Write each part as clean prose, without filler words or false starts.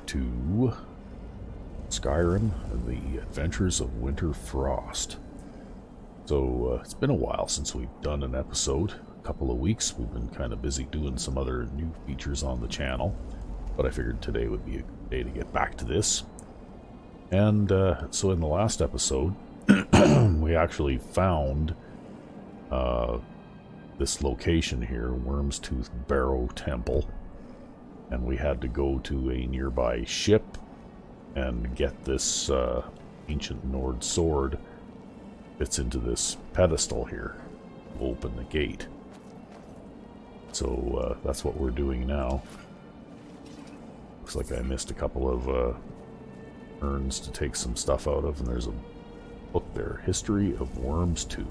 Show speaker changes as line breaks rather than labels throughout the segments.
to Skyrim and the Adventures of Winter Frost. So it's been a while since we've done an episode, a couple of weeks. We've been kind of busy doing some other new features on the channel, but I figured today would be a good day to get back to this. And so in the last episode, we actually found this location here, Worm's Tooth Barrow Temple, and we had to go to a nearby ship and get this ancient Nord sword. Fits into this pedestal here. We'll open the gate. So that's what we're doing now. Looks like I missed a couple of urns to take some stuff out of, and there's a book there, History of Worm's Tooth.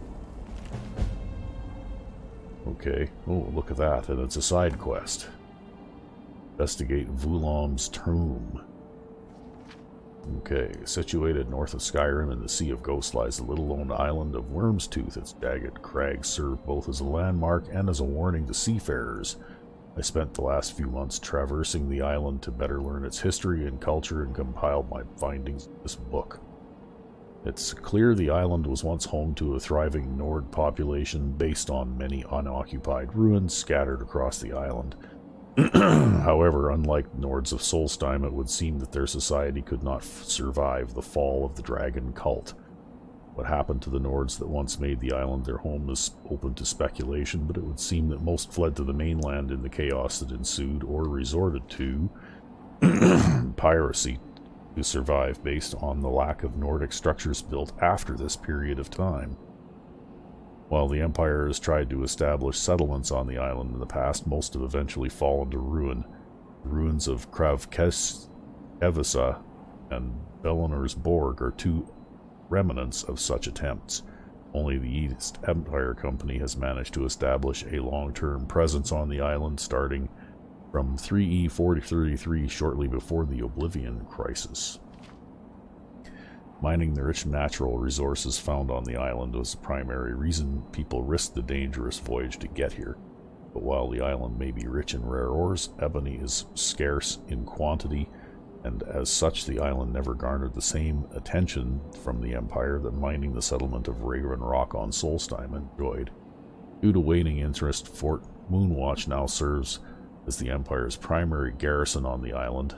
Okay, oh, look at that, and it's a side quest. Investigate Vulom's tomb. Okay, situated north of Skyrim in the Sea of Ghosts lies the little-known island of Worm's Tooth. Its jagged crags serve both as a landmark and as a warning to seafarers. I spent the last few months traversing the island to better learn its history and culture and compiled my findings in this book. It's clear the island was once home to a thriving Nord population based on many unoccupied ruins scattered across the island. However, unlike Nords of Solstheim, it would seem that their society could not survive the fall of the dragon cult. What happened to the Nords that once made the island their home is open to speculation, but it would seem that most fled to the mainland in the chaos that ensued, or resorted to piracy to survive based on the lack of Nordic structures built after this period of time. While the Empire has tried to establish settlements on the island in the past, most have eventually fallen to ruin. The ruins of Kravkevisa and Belenor's Borg are two remnants of such attempts. Only the East Empire Company has managed to establish a long-term presence on the island starting from 3E 4033, shortly before the Oblivion Crisis. Mining the rich natural resources found on the island was the primary reason people risked the dangerous voyage to get here. But while the island may be rich in rare ores, ebony is scarce in quantity, and as such the island never garnered the same attention from the Empire that mining the settlement of Raven Rock on Solstheim enjoyed. Due to waning interest, Fort Moonwatch now serves as the Empire's primary garrison on the island.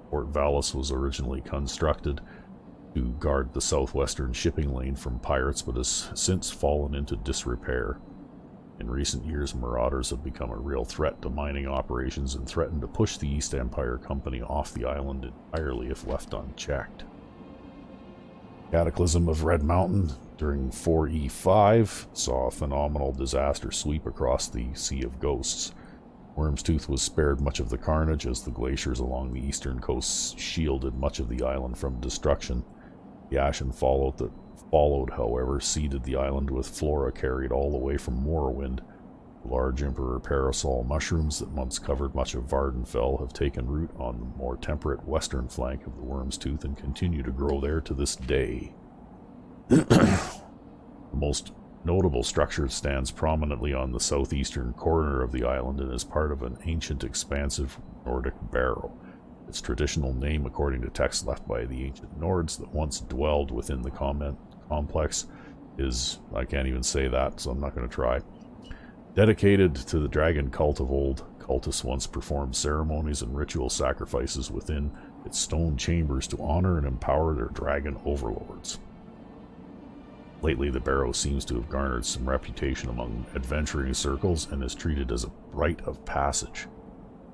Fort Vallis was originally constructed to guard the southwestern shipping lane from pirates, but has since fallen into disrepair. In recent years, marauders have become a real threat to mining operations and threaten to push the East Empire Company off the island entirely if left unchecked. Cataclysm of Red Mountain during 4E5 saw a phenomenal disaster sweep across the Sea of Ghosts. Worm's Tooth was spared much of the carnage as the glaciers along the eastern coast shielded much of the island from destruction. The ashen fallout that followed, however, seeded the island with flora carried all the way from Morrowind. The large Emperor parasol mushrooms that once covered much of Vardenfell have taken root on the more temperate western flank of the Worm's Tooth and continue to grow there to this day. The most notable structure stands prominently on the southeastern corner of the island and is part of an ancient, expansive Nordic barrow. Its traditional name, according to texts left by the ancient Nords that once dwelled within the complex, is, I can't even say that, so I'm not going to try. Dedicated to the dragon cult of old, cultists once performed ceremonies and ritual sacrifices within its stone chambers to honor and empower their dragon overlords. Lately, the barrow seems to have garnered some reputation among adventuring circles and is treated as a rite of passage.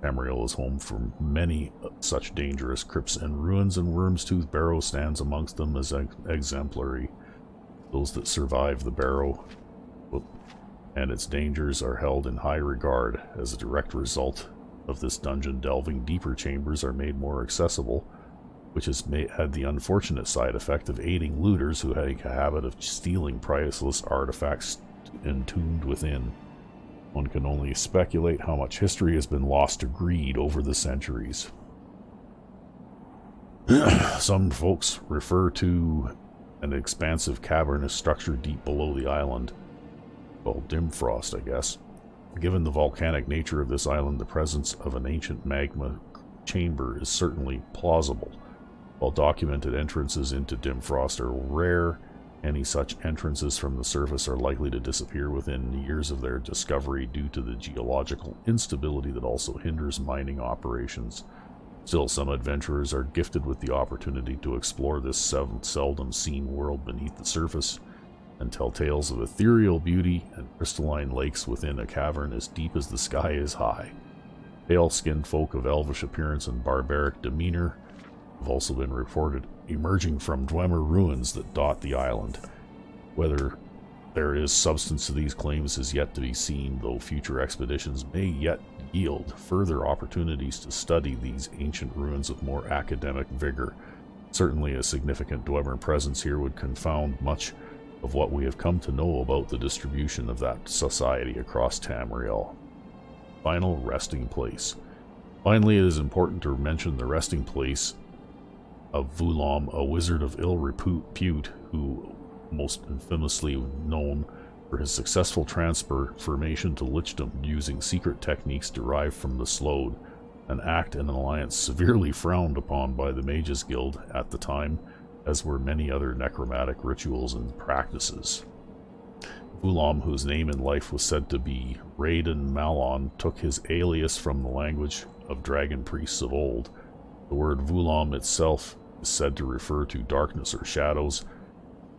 Tamriel is home for many such dangerous crypts and ruins, and Worm's Tooth Barrow stands amongst them as exemplary. Those that survive the barrow and its dangers are held in high regard. As a direct result of this dungeon delving, deeper chambers are made more accessible, which has had the unfortunate side effect of aiding looters who had a habit of stealing priceless artifacts entombed within. One can only speculate how much history has been lost to greed over the centuries. Some folks refer to an expansive cavernous structure deep below the island, called Dimfrost, I guess. Given the volcanic nature of this island, the presence of an ancient magma chamber is certainly plausible. While documented entrances into Dimfrost are rare, any such entrances from the surface are likely to disappear within years of their discovery due to the geological instability that also hinders mining operations. Still, some adventurers are gifted with the opportunity to explore this seldom seen world beneath the surface and tell tales of ethereal beauty and crystalline lakes within a cavern as deep as the sky is high. Pale-skinned folk of elvish appearance and barbaric demeanor have also been reported emerging from Dwemer ruins that dot the island. Whether there is substance to these claims is yet to be seen, though future expeditions may yet yield further opportunities to study these ancient ruins with more academic vigor. Certainly a significant Dwemer presence here would confound much of what we have come to know about the distribution of that society across Tamriel. Final resting place. Finally, it is important to mention the resting place of Vulom, a wizard of ill repute who, most infamously known for his successful transformation to lichdom using secret techniques derived from the Slode, an act and an alliance severely frowned upon by the Mages Guild at the time, as were many other necromantic rituals and practices. Vulom, whose name in life was said to be Raiden Malon, took his alias from the language of dragon priests of old. The word Vulom itself is said to refer to darkness or shadows,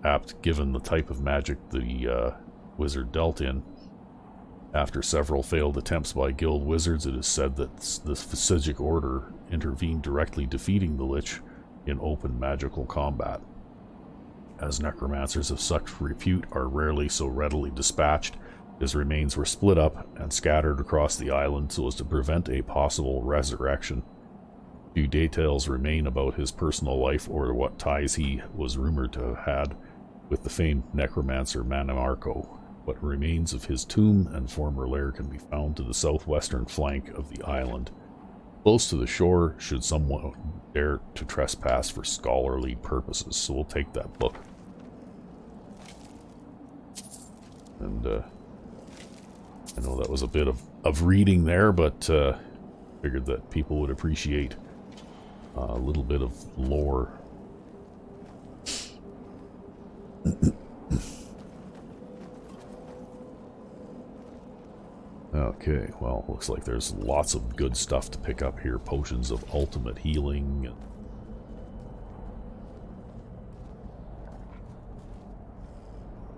apt given the type of magic the wizard dealt in. After several failed attempts by guild wizards, it is said that the Physigic Order intervened, directly defeating the Lich in open magical combat. As necromancers of such repute are rarely so readily dispatched, his remains were split up and scattered across the island so as to prevent a possible resurrection. Few details remain about his personal life or what ties he was rumored to have had with the famed necromancer Manamarco. What remains of his tomb and former lair can be found to the southwestern flank of the island, close to the shore should someone dare to trespass for scholarly purposes. So we'll take that book. And I know that was a bit of reading there, but figured that people would appreciate a little bit of lore. Okay, well, looks like there's lots of good stuff to pick up here. Potions of ultimate healing.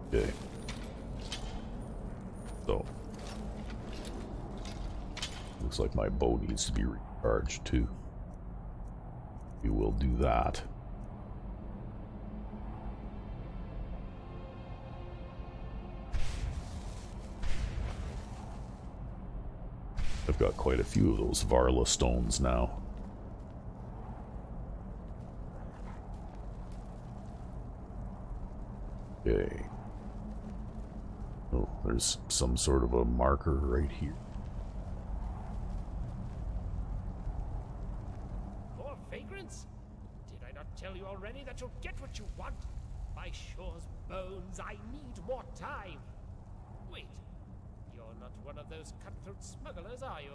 Okay. So, looks like my bow needs to be recharged too. We will do that. I've got quite a few of those Varla stones now. Okay. Oh, there's some sort of a marker right here.
More vagrants? Did I not tell you already that you'll get what you want? By Shore's bones, I need more time. Wait, you're not one of those cutthroat smugglers, are you?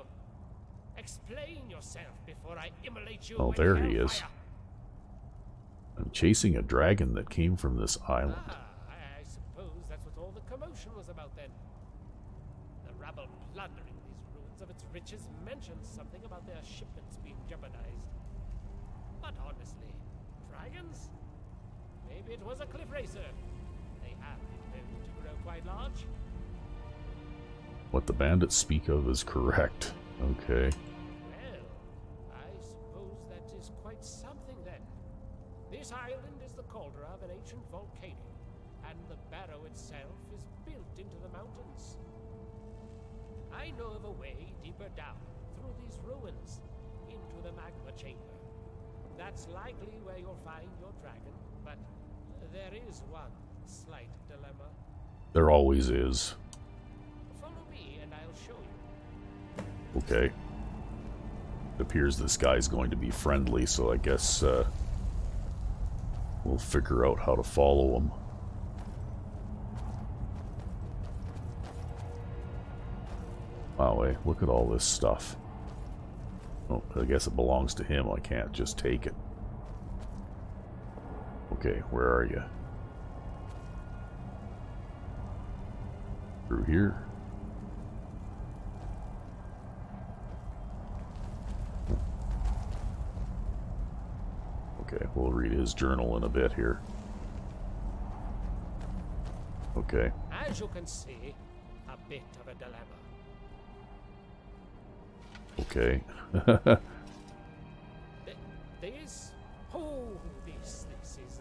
Explain yourself before I immolate you.
Oh, there he is. I'm chasing a dragon that came from this island.
I suppose that's what all the commotion was about then. The rabble plundering these ruins of its riches mentioned something about their shipments being jeopardized. But honestly, dragons? Maybe it was a cliff racer. They have been known to grow quite large.
What the bandits speak of is correct. Okay.
Well, I suppose that is quite something then. This island is the cauldron of an ancient volcano, and the barrow itself is built into the mountains. I know of a way deeper down, through these ruins, into the magma chamber. That's likely where you'll find your dragon, but there is one slight dilemma.
There always is.
Follow me and I'll show you.
Okay. It appears this guy's going to be friendly, so I guess we'll figure out how to follow him. Wow, look at all this stuff. Oh, I guess it belongs to him. I can't just take it. Okay, where are you? Through here? Okay, we'll read his journal in a bit here. Okay.
As you can see, a bit of a dilemma.
Okay.
This is,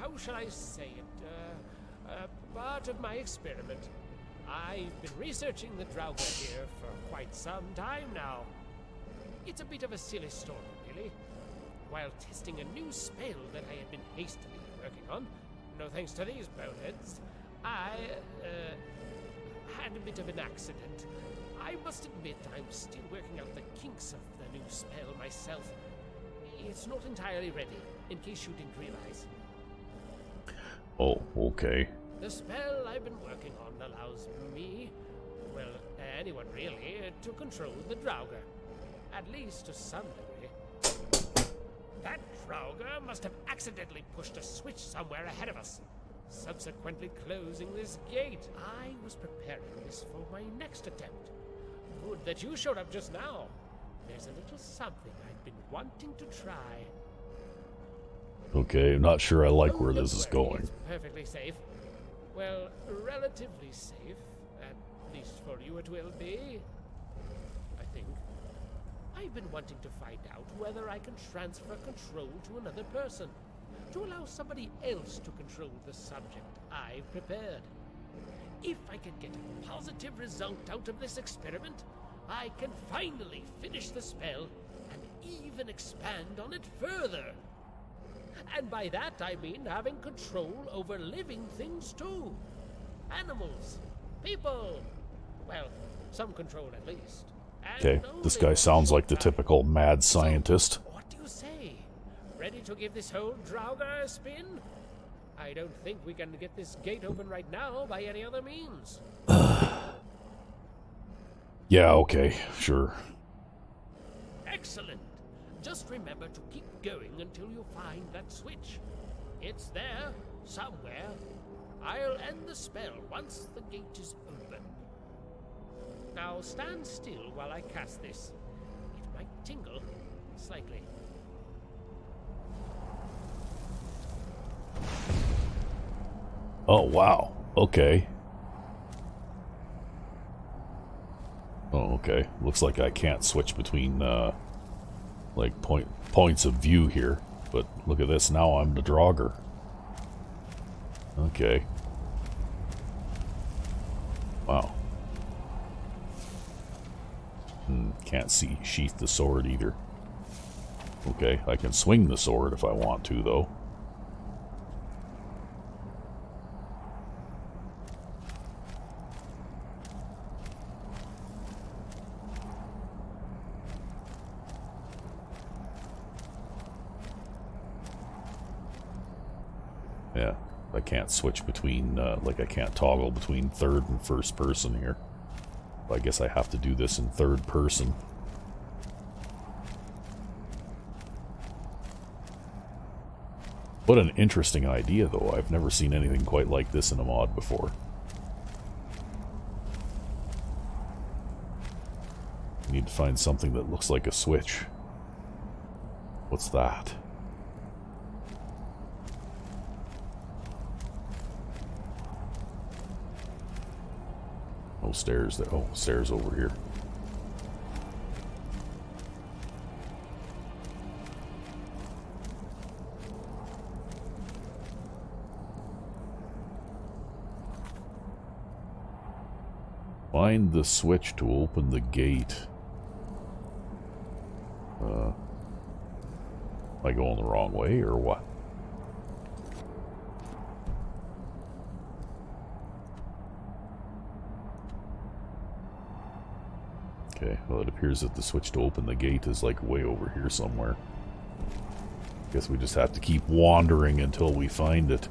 how shall I say it, part of my experiment. I've been researching the Draugr here for quite some time now. It's a bit of a silly story, really. While testing a new spell that I had been hastily working on, no thanks to these boneheads, I, had a bit of an accident. I must admit I'm still working out the kinks of the new spell myself. It's not entirely ready, in case you didn't realize.
Oh, okay.
The spell I've been working on allows me, well, anyone really, to control the Draugr. At least to some degree. That Draugr must have accidentally pushed a switch somewhere ahead of us, subsequently closing this gate. I was preparing this for my next attempt. Good that you showed up just now. There's a little something I've been wanting to try.
Okay, I'm not sure I like where this is going.
It's perfectly safe. Well, relatively safe. At least for you it will be. I think. I've been wanting to find out whether I can transfer control to another person, to allow somebody else to control the subject I've prepared. If I can get a positive result out of this experiment, I can finally finish the spell and even expand on it further. And by that I mean having control over living things too. Animals, people, well, some control at least.
Okay, this guy sounds like the typical mad scientist.
So, what do you say? Ready to give this whole Draugr a spin? I don't think we can get this gate open right now by any other means.
Yeah, okay, sure.
Excellent. Just remember to keep going until you find that switch. It's there, somewhere. I'll end the spell once the gate is open. Now stand still while I cast this. It might tingle slightly.
Oh, wow. Okay. Oh, okay. Looks like I can't switch between, like, points of view here. But look at this. Now I'm the Draugr. Okay. Wow. Can't sheath the sword either. Okay, I can swing the sword if I want to, though. Yeah, I can't switch between, like I can't toggle between third and first person here. I guess I have to do this in third person. What an interesting idea, though. I've never seen anything quite like this in a mod before. I need to find something that looks like a switch. What's that? No stairs there. Oh, stairs over here. Find the switch to open the gate. Am I going the wrong way or what? Okay, well it appears that the switch to open the gate is like way over here somewhere. Guess we just have to keep wandering until we find it.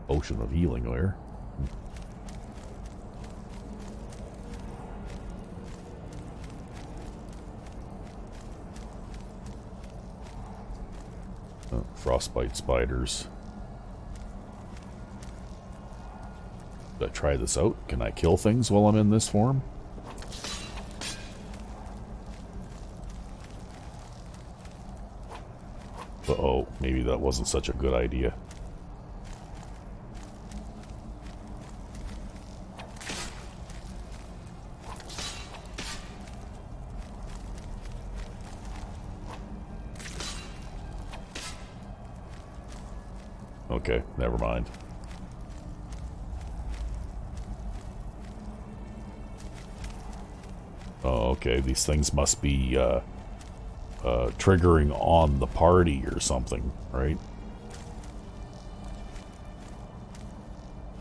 Potion of healing there. Frostbite spiders. Did I try this out? Can I kill things while I'm in this form? Uh-oh, maybe that wasn't such a good idea. Okay, never mind. Oh, okay, these things must be, triggering on the party or something, right?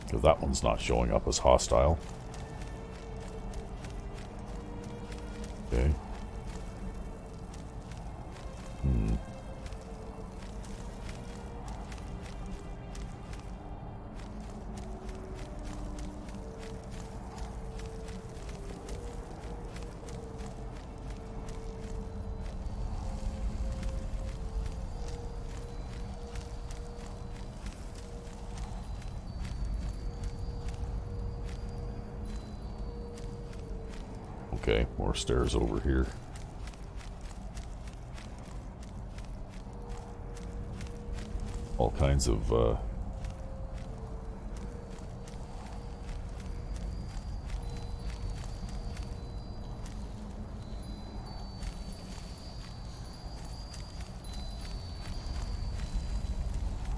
Because that one's not showing up as hostile. Okay. Okay, more stairs over here. All kinds of,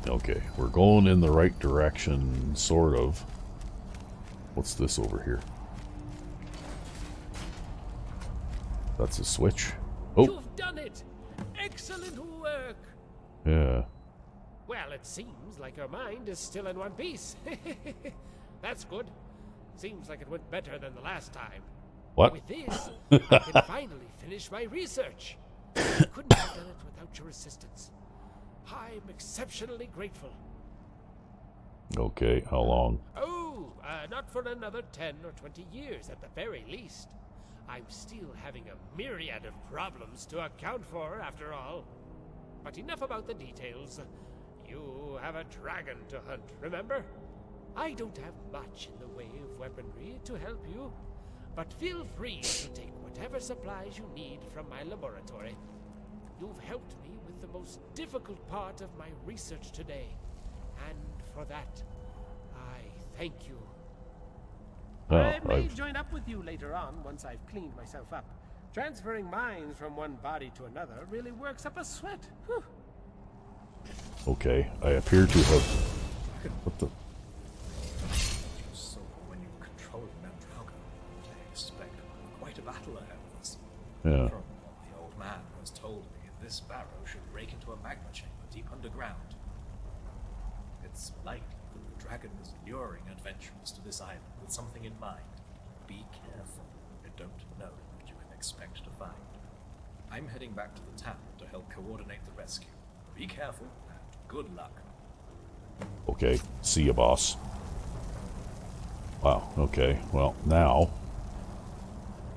Okay, we're going in the right direction, sort of. What's this over here? That's a switch. Oh!
You've done it! Excellent work!
Yeah.
Well, it seems like your mind is still in one piece. That's good. Seems like it went better than the last time.
What?
With this, I can finally finish my research. I couldn't have done it without your assistance. I'm exceptionally grateful.
Okay, how long?
Oh, not for another 10 or 20 years at the very least. I'm still having a myriad of problems to account for, after all. But enough about the details. You have a dragon to hunt, remember? I don't have much in the way of weaponry to help you, but feel free to take whatever supplies you need from my laboratory. You've helped me with the most difficult part of my research today, and for that, I thank you. I may join up with you later on once I've cleaned myself up. Transferring minds from one body to another really works up a sweat. Whew.
Okay, I appear to have... What the...
So when you control that Draugr, I expect quite a battle ahead of us.
Yeah.
From what the old man has told me, this barrow should break into a magma chamber deep underground. It's likely that the dragon is luring adventurers to this island with something in mind. Be careful. You don't know what you can expect to find. I'm heading back to the town to help coordinate the rescue. Be careful and good luck.
Okay, see ya, boss. Wow, okay, well, now...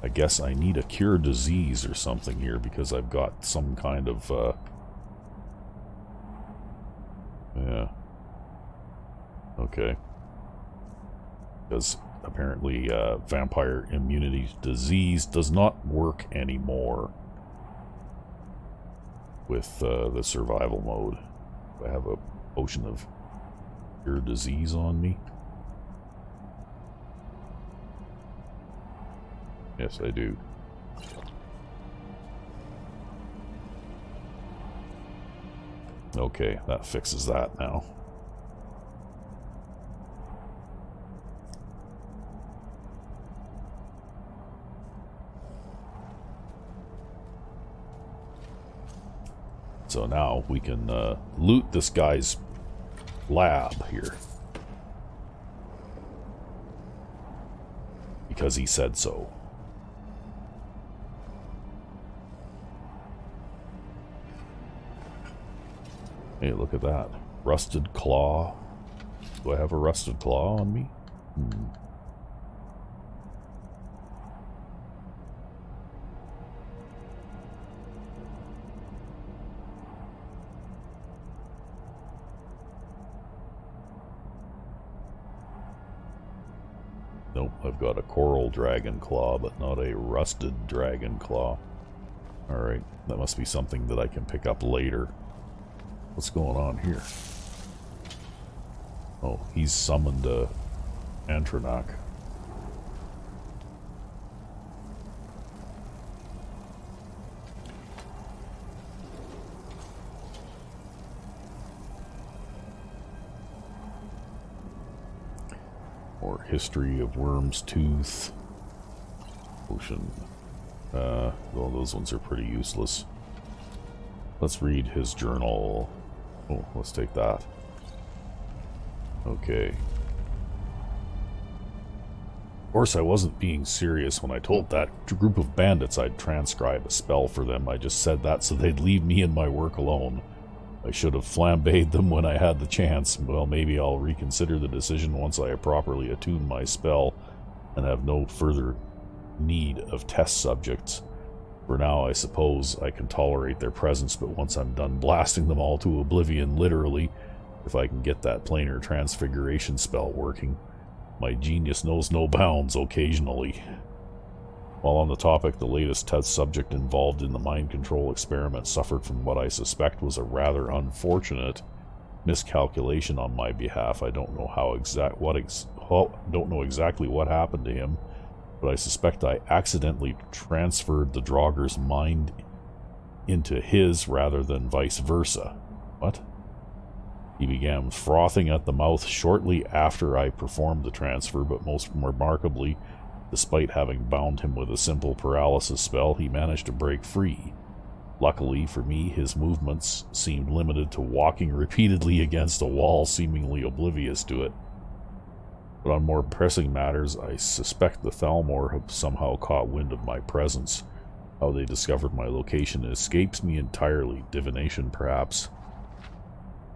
I guess I need a cure disease or something here because I've got some kind of, yeah. Okay. Because apparently vampire immunity disease does not work anymore with the survival mode. I have a potion of cure disease on me. Yes, I do. Okay, that fixes that now. So now we can loot this guy's lab here. Because he said so. Hey, look at that. Rusted claw. Do I have a rusted claw on me? Nope, I've got a coral dragon claw, but not a rusted dragon claw. Alright, that must be something that I can pick up later. What's going on here? Oh, he's summoned a Antronak. Or history of Worm's Tooth. Ocean. Well, those ones are pretty useless. Let's read his journal. Oh, let's take that. Okay. Of course, I wasn't being serious when I told that group of bandits I'd transcribe a spell for them. I just said that so they'd leave me and my work alone. I should have flambéed them when I had the chance. Well, maybe I'll reconsider the decision once I have properly attuned my spell and have no further need of test subjects. For now, I suppose I can tolerate their presence, but once I'm done blasting them all to oblivion, literally, if I can get that planar transfiguration spell working, my genius knows no bounds occasionally. While on the topic, the latest test subject involved in the mind control experiment suffered from what I suspect was a rather unfortunate miscalculation on my behalf. I don't know don't know exactly what happened to him, but I suspect I accidentally transferred the Draugr's mind into his rather than vice versa. What? He began frothing at the mouth shortly after I performed the transfer, but most remarkably, despite having bound him with a simple paralysis spell, he managed to break free. Luckily for me, his movements seemed limited to walking repeatedly against a wall, seemingly oblivious to it. But on more pressing matters, I suspect the Thalmor have somehow caught wind of my presence. How they discovered my location escapes me entirely. Divination, perhaps.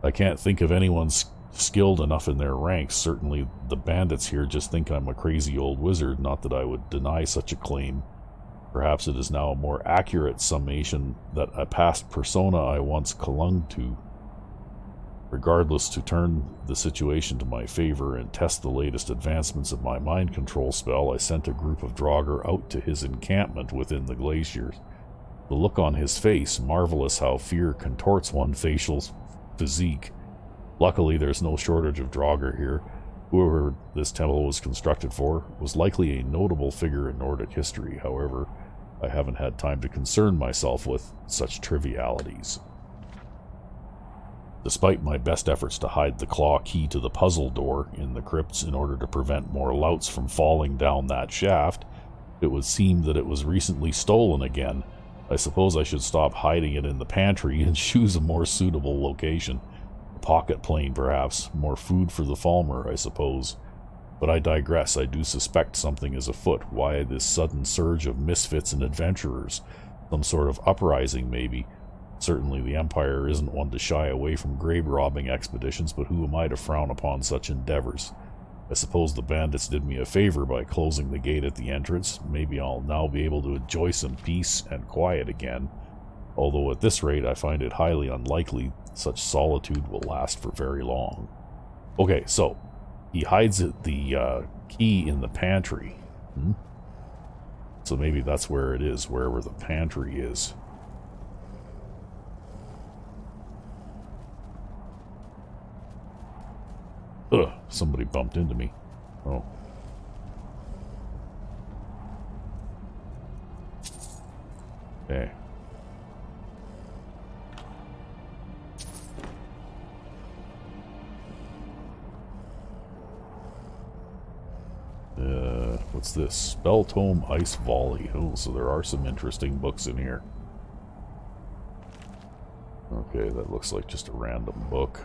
I can't think of anyone skilled enough in their ranks. Certainly the bandits here just think I'm a crazy old wizard, not that I would deny such a claim. Perhaps it is now a more accurate summation that a past persona I once clung to. Regardless, to turn the situation to my favor and test the latest advancements of my mind control spell, I sent a group of Draugr out to his encampment within the glaciers. The look on his face, marvelous how fear contorts one's facial physique. Luckily, there's no shortage of Draugr here. Whoever this temple was constructed for was likely a notable figure in Nordic history. However, I haven't had time to concern myself with such trivialities. Despite my best efforts to hide the claw key to the puzzle door in the crypts in order to prevent more louts from falling down that shaft, it would seem that it was recently stolen again. I suppose I should stop hiding it in the pantry and choose a more suitable location. A pocket plane, perhaps. More food for the Falmer, I suppose. But I digress. I do suspect something is afoot. Why this sudden surge of misfits and adventurers? Some sort of uprising, maybe. Certainly the Empire isn't one to shy away from grave-robbing expeditions, but who am I to frown upon such endeavors? I suppose the bandits did me a favor by closing the gate at the entrance. Maybe I'll now be able to enjoy some peace and quiet again. Although at this rate I find it highly unlikely such solitude will last for very long. Okay, so he hides the key in the pantry. So maybe that's where it is, wherever the pantry is. Ugh, somebody bumped into me. Oh. Okay. What's this? Spell Tome Ice Volley. Oh, so there are some interesting books in here. Okay, that looks like just a random book.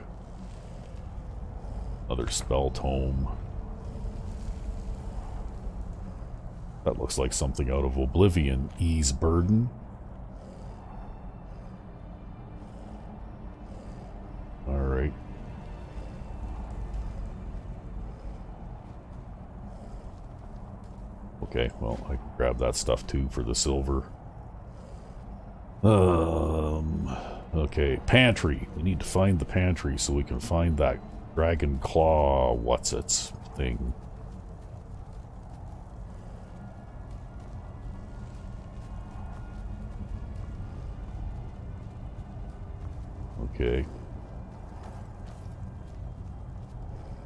Another spell tome. That looks like something out of Oblivion. Ease Burden. Alright. Okay, well, I can grab that stuff too for the silver. Okay, pantry. We need to find the pantry so we can find that Dragon Claw what's-its thing. Okay.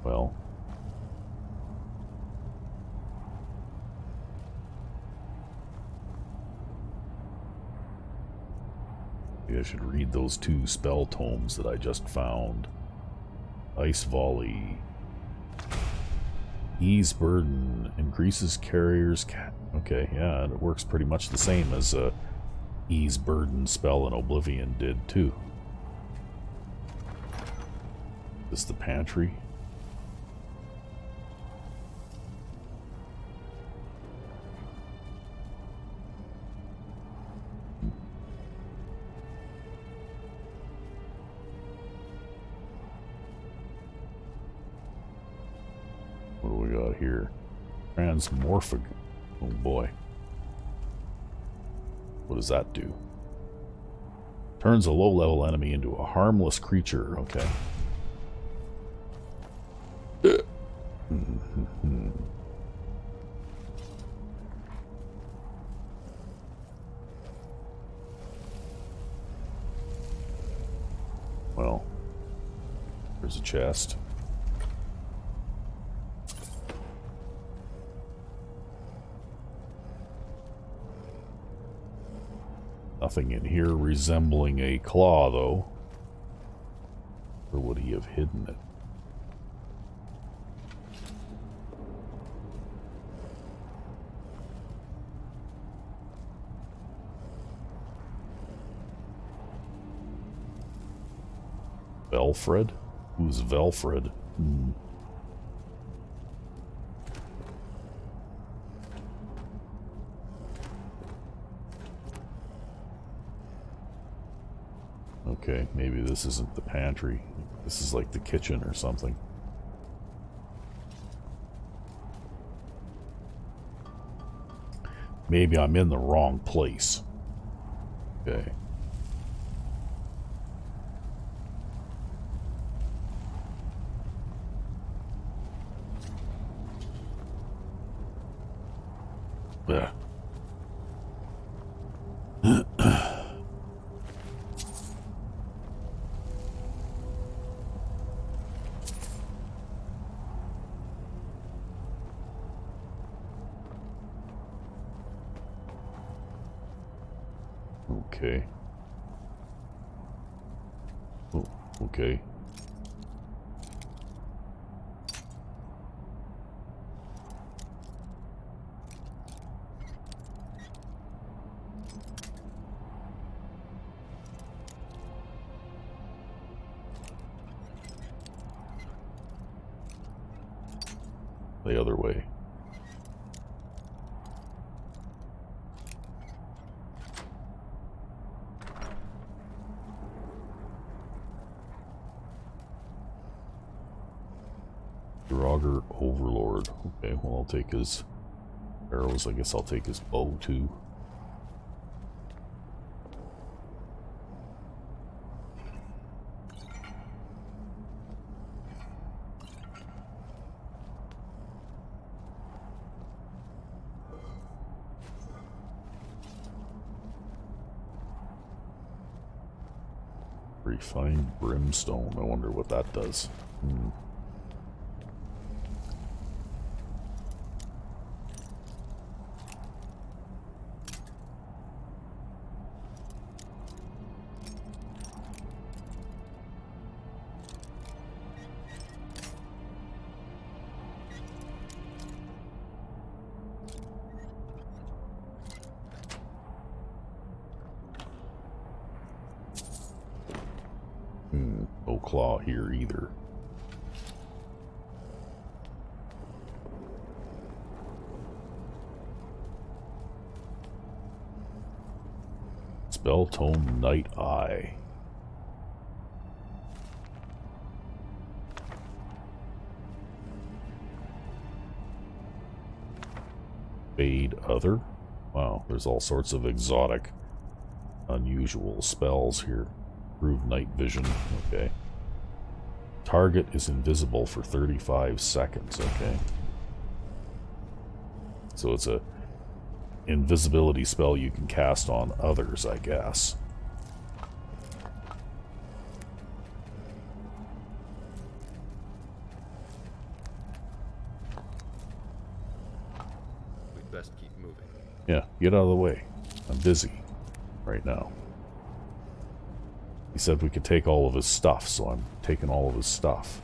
Well. Maybe I should read those 2 spell tomes that I just found. Ice Volley. Ease Burden. Increases carrier's... Okay, yeah, it works pretty much the same as Ease Burden spell in Oblivion did, too. Is this the pantry? What do we got here? Transmorphic. Oh boy. What does that do? Turns a low-level enemy into a harmless creature. Okay. Well, there's a chest. Nothing in here resembling a claw, though. Where would he have hidden it? Velfred? Who's Velfred? Okay, maybe this isn't the pantry. This is like the kitchen or something. Maybe I'm in the wrong place. Okay. Yeah. Okay. Oh, okay. The other way. Draugr Overlord. Okay, well, I'll take his arrows. I guess I'll take his bow too. Refined brimstone. I wonder what that does. No claw here either. Spell tome Night Eye. Fade Other. Wow, there's all sorts of exotic, unusual spells here. Improve night vision. Okay. Target is invisible for 35 seconds. Okay. So it's a invisibility spell you can cast on others, I guess.
best keep moving.
Yeah, get out of the way. I'm busy right now. He said we could take all of his stuff, so I'm taking all of his stuff.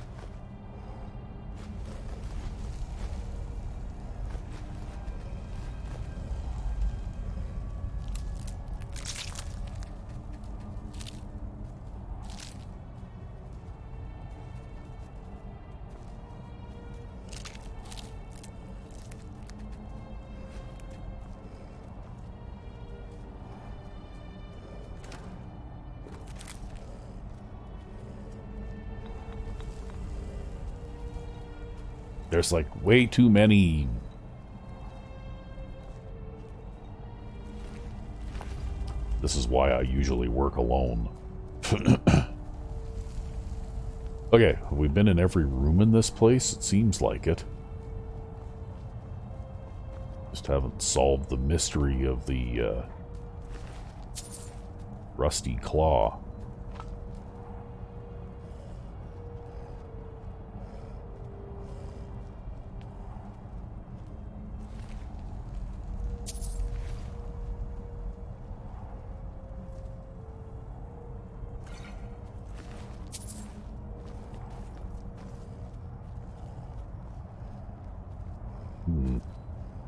There's like way too many. This is why I usually work alone. Okay, have we been in every room in this place? It seems like it. Just haven't solved the mystery of the rusty claw.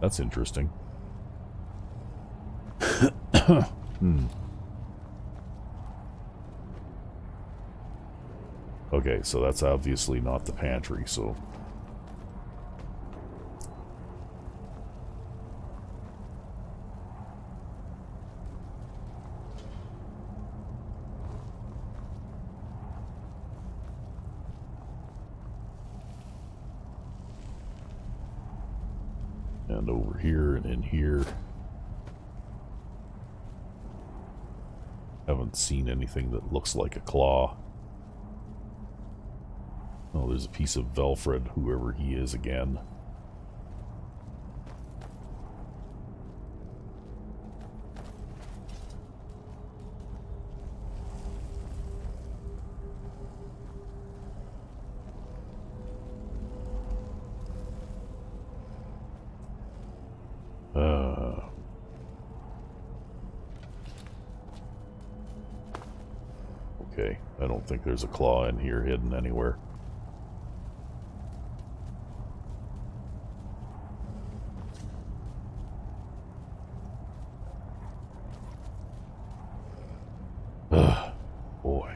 That's interesting. Okay, so that's obviously not the pantry, so... And over here and in here. Haven't seen anything that looks like a claw. Oh, there's a piece of Velfred, whoever he is again. Okay, I don't think there's a claw in here hidden anywhere. Boy.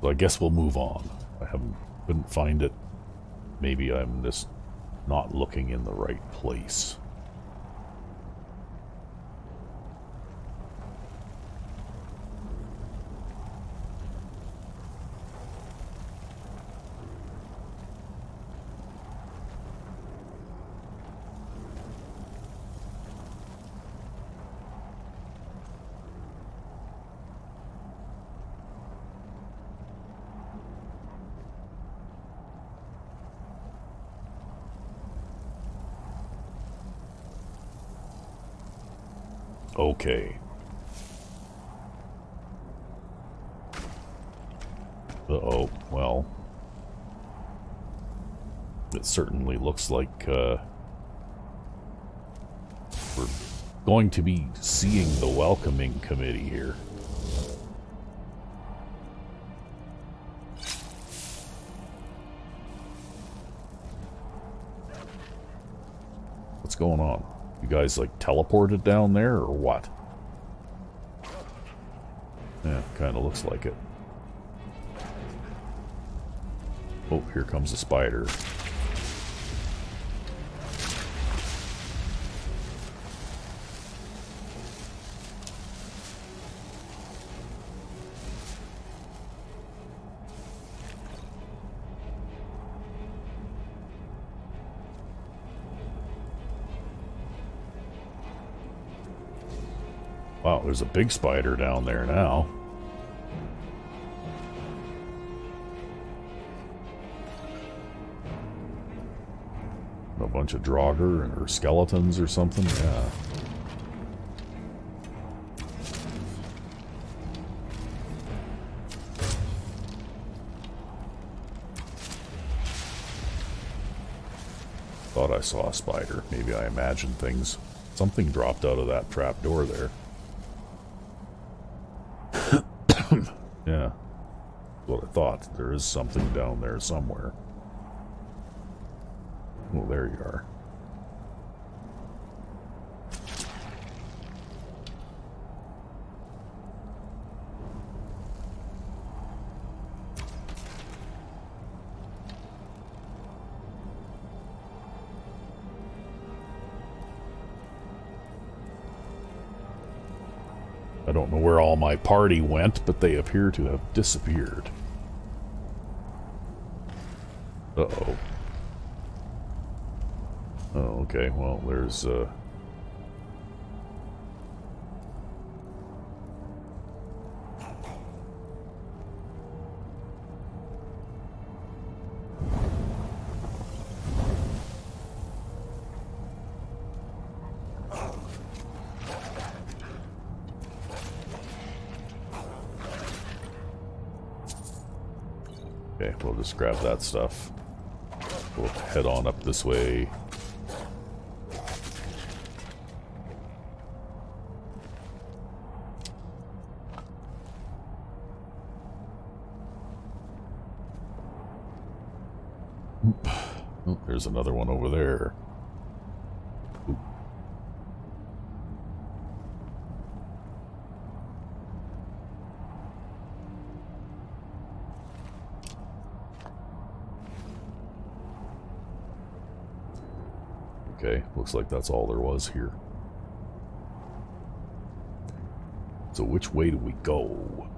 So I guess we'll move on. Couldn't find it. Maybe I'm just not looking in the right place. Okay. Uh-oh, well. It certainly looks like, we're going to be seeing the welcoming committee here. What's going on? You guys, like, teleported down there, or what? Yeah, kind of looks like it. Oh, here comes a spider. Wow, there's a big spider down there now. A bunch of Draugr or skeletons or something, yeah. thought I saw a spider. Maybe I imagined things. Something dropped out of that trap door there. Yeah. That's what I thought. There is something down there somewhere. Oh, there you are. I don't know where all my party went, but they appear to have disappeared. Uh-oh. Oh, okay. Well, there's, Okay, we'll just grab that stuff. We'll head on up this way. Oh, there's another one over there. Oop. Okay, looks like that's all there was here. So which way do we go?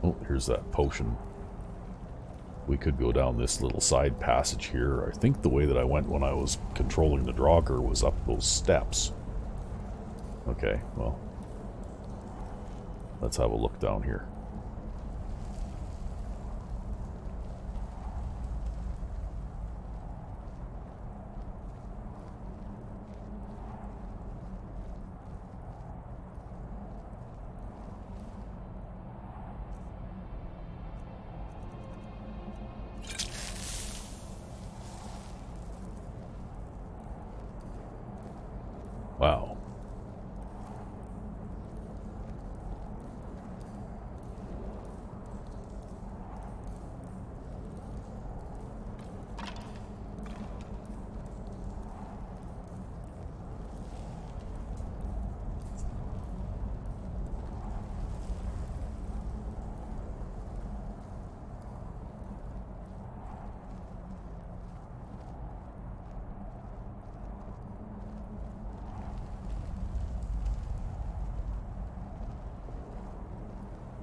Oh, here's that potion. We could go down this little side passage here. I think the way that I went when I was controlling the Draugr was up those steps. Okay, well, let's have a look down here. Wow.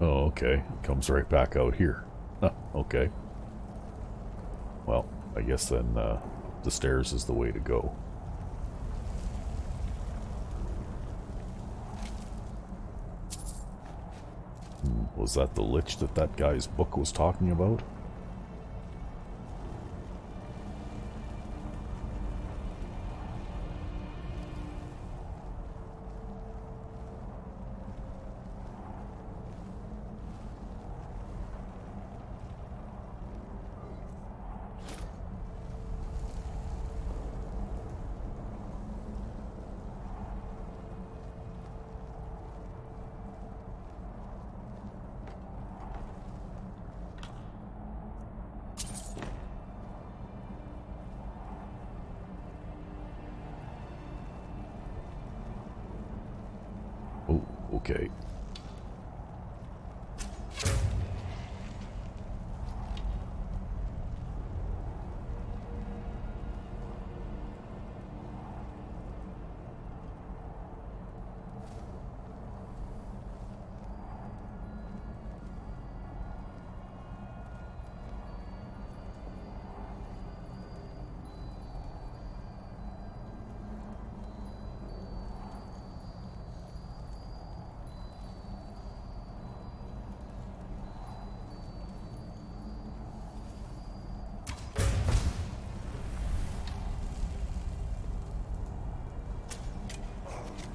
Oh, okay. It comes right back out here. Huh, okay. Well, I guess then the stairs is the way to go. Was that the lich that that guy's book was talking about? Oh, okay.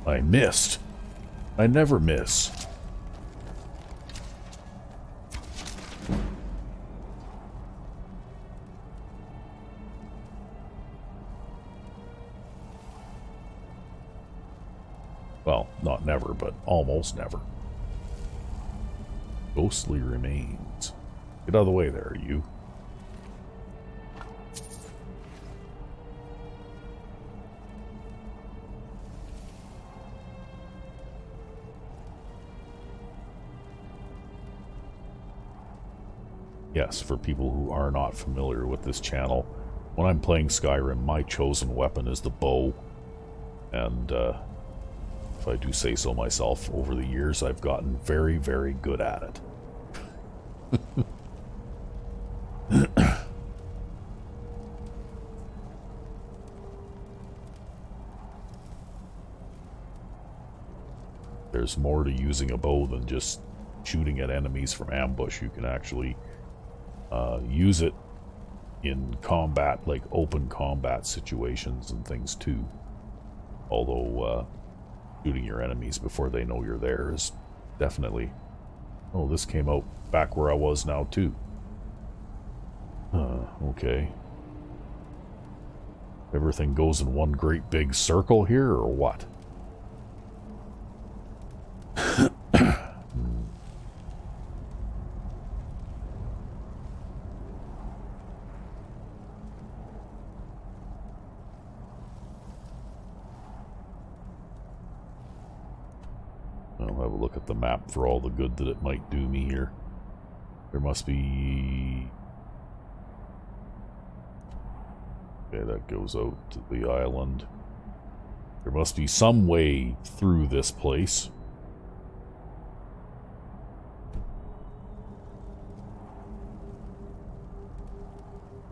I missed. I never miss. Well, not never, but almost never. Ghostly remains. Get out of the way there, you. Yes, for people who are not familiar with this channel, when I'm playing Skyrim, my chosen weapon is the bow. And, if I do say so myself, over the years I've gotten very, very good at it. There's more to using a bow than just shooting at enemies from ambush. You can actually use it in combat, like open combat situations and things too. Although shooting your enemies before they know you're there is definitely... Oh, this came out back where I was now too. Okay. Everything goes in one great big circle here, or what? I'll have a look at the map for all the good that it might do me here. There must be... Okay, that goes out to the island. There must be some way through this place.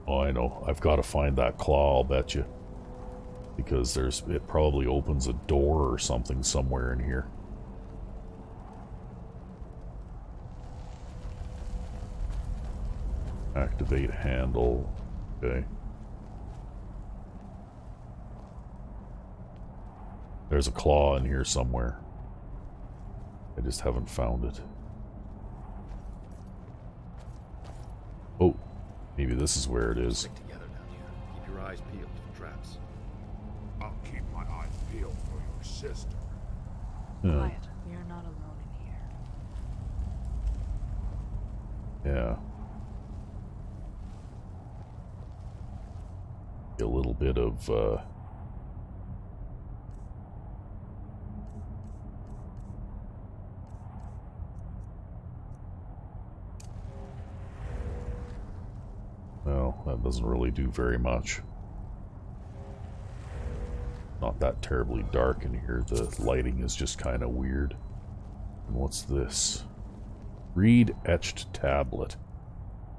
Oh, I know. I've got to find that claw, I'll bet you. Because it probably opens a door or something somewhere in here. Activate handle. Okay. There's a claw in here somewhere. I just haven't found it. Oh, maybe this is where it is.
Stick together down here. Keep your eyes peeled for traps.
I'll keep my eyes peeled for your sister.
Quiet. We are not alone in here.
Yeah. A little bit of well, that doesn't really do very much. Not that terribly dark in here. The lighting is just kind of weird. And what's this? Read etched tablet.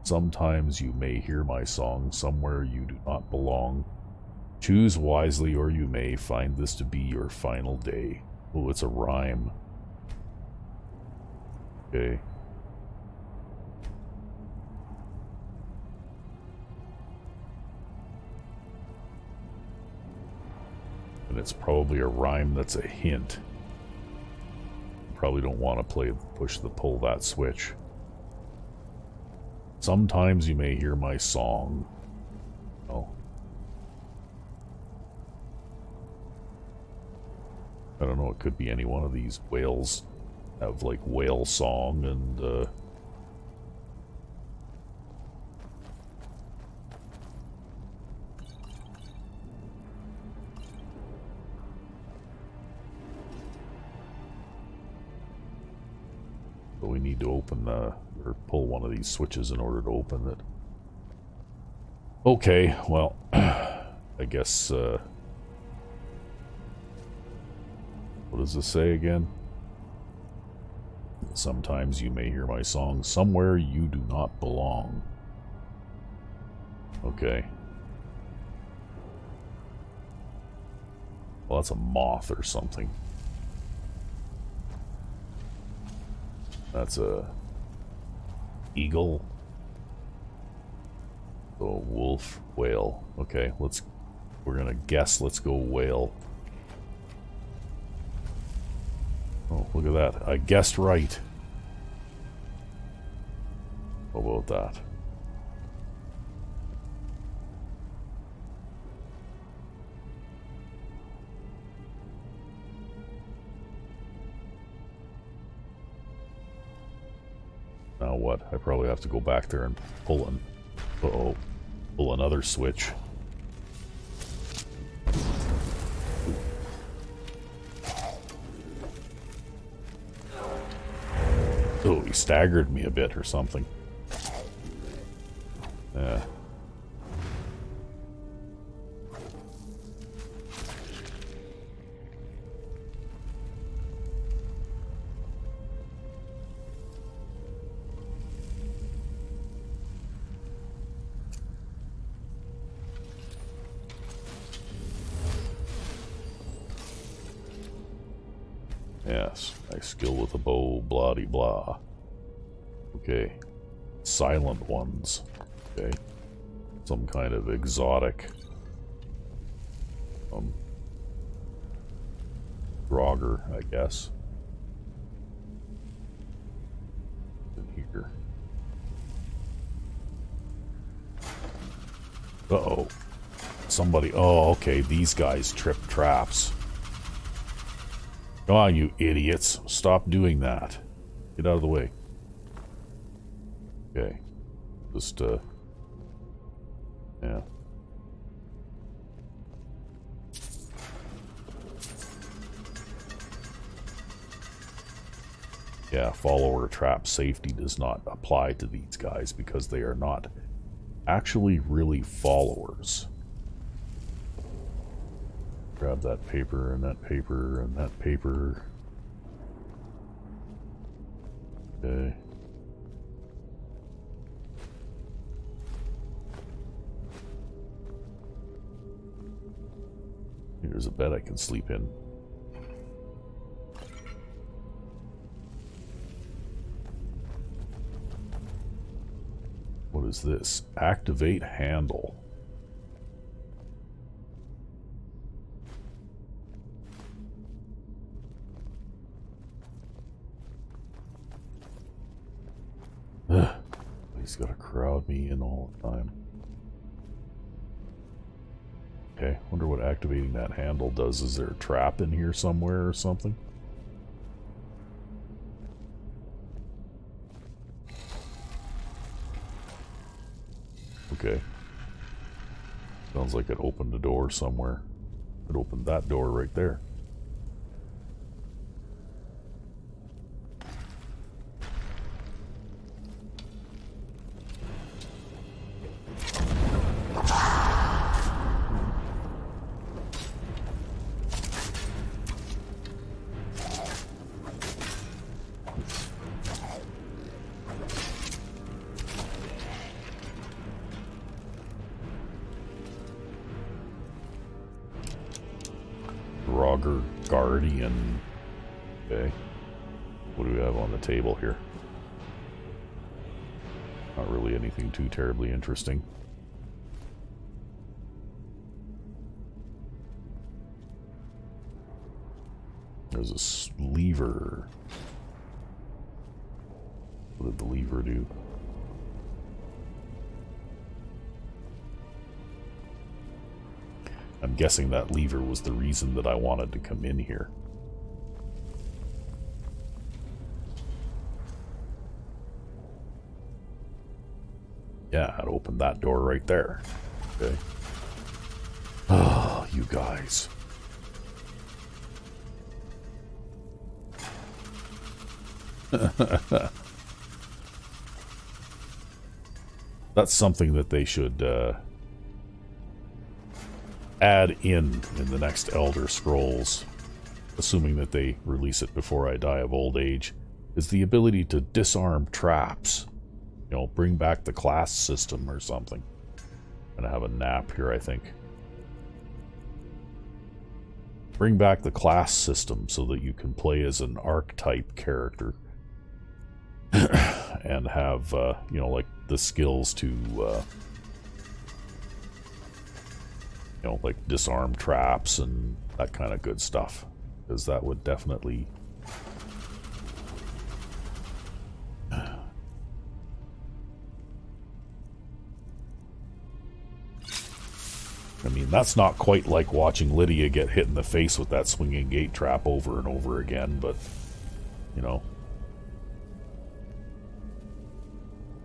Sometimes you may hear my song somewhere you do not belong. Choose wisely or you may find this to be your final day. Oh, it's a rhyme. Okay. And it's probably a rhyme that's a hint. Probably don't want to pull that switch. Sometimes you may hear my song. Oh. I don't know, it could be any one of these whales have like whale song and but we need to open or pull one of these switches in order to open it. Okay, well, I guess, what does this say again? Sometimes you may hear my song somewhere you do not belong. Okay. Well, that's a moth or something. That's a eagle. Oh, wolf, whale. Okay, we're gonna guess. Let's go whale. Look at that. I guessed right. How about that? Now what? I probably have to go back there and pull an... Uh-oh. Pull another switch. Oh, he staggered me a bit or something. Yeah. Yes, nice skill with a bow, blah-de-blah. Okay. Silent ones. Okay. Some kind of exotic. Draugr, I guess. In here. Uh-oh. Somebody... Oh, okay, these guys trip traps. Come on, you idiots. Stop doing that. Get out of the way. Okay. Just, yeah. Yeah, follower trap safety does not apply to these guys because they are not actually really followers. Grab that paper and that paper and that paper. Okay. Here's a bed I can sleep in. What is this? Activate handle. Ugh. He's got to crowd me in all the time. Okay, wonder what activating that handle does. Is there a trap in here somewhere or something? Okay. Sounds like it opened a door somewhere. It opened that door right there. Draugr Guardian. Okay. What do we have on the table here? Not really anything too terribly interesting. There's a lever. What did the lever do? I'm guessing that lever was the reason that I wanted to come in here. Yeah, I'd open that door right there. Okay. Oh, you guys. That's something that they should add in the next Elder Scrolls, assuming that they release it before I die of old age, is the ability to disarm traps. You know, bring back the class system or something. I'm gonna have a nap here, I think. Bring back the class system so that you can play as an archetype character. And have, you know, like the skills to, you know, like disarm traps and that kind of good stuff. Because that would definitely I mean, that's not quite like watching Lydia get hit in the face with that swinging gate trap over and over again, but, you know.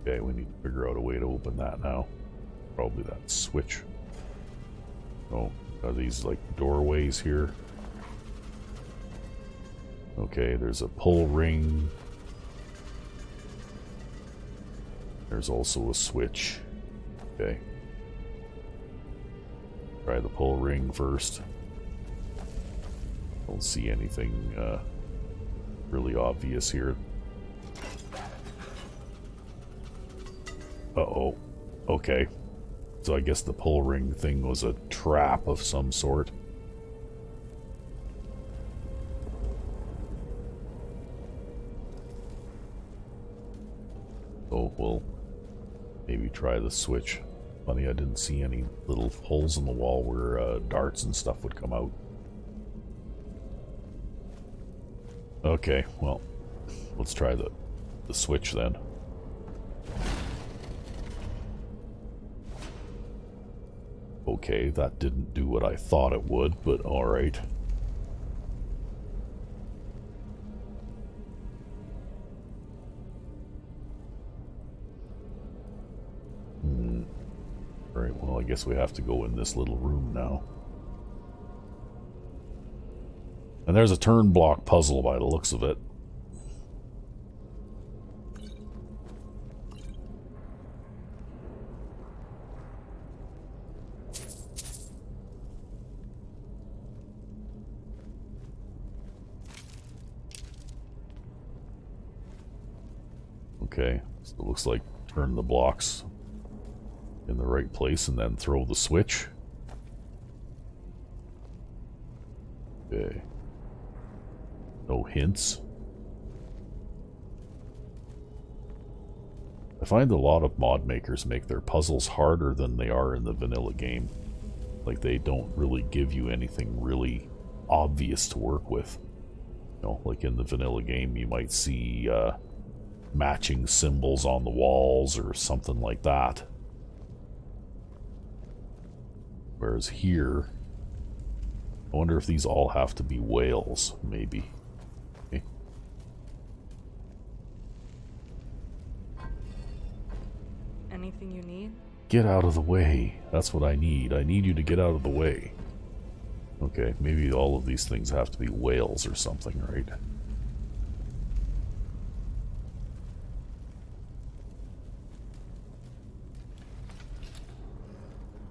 Okay, we need to figure out a way to open that now. Probably that switch. Oh, are these like doorways here? Okay, there's a pull ring. There's also a switch. Okay. Try the pull ring first. Don't see anything really obvious here. Uh-oh. Okay. So I guess the pull ring thing was a trap of some sort. Oh, we'll maybe try the switch. Funny, I didn't see any little holes in the wall where darts and stuff would come out. Okay, well, let's try the switch then. Okay, that didn't do what I thought it would, but alright. Alright, well, I guess we have to go in this little room now. And there's a turn block puzzle by the looks of it. Okay, so it looks like turn the blocks in the right place and then throw the switch. Okay. No hints. I find a lot of mod makers make their puzzles harder than they are in the vanilla game. Like, they don't really give you anything really obvious to work with. You know, like in the vanilla game, you might see matching symbols on the walls or something like that. Whereas here, I wonder if these all have to be whales, maybe. Okay.
Anything you need?
Get out of the way. That's what I need. I need you to get out of the way. Okay, maybe all of these things have to be whales or something, right?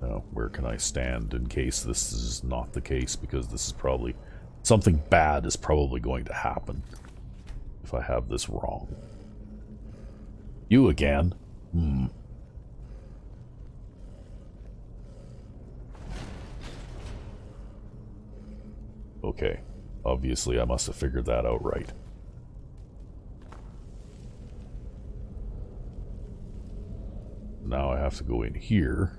Now, where can I stand in case this is not the case? Because this is probably... something bad is probably going to happen if I have this wrong. You again? Okay. Obviously, I must have figured that out right. Now I have to go in here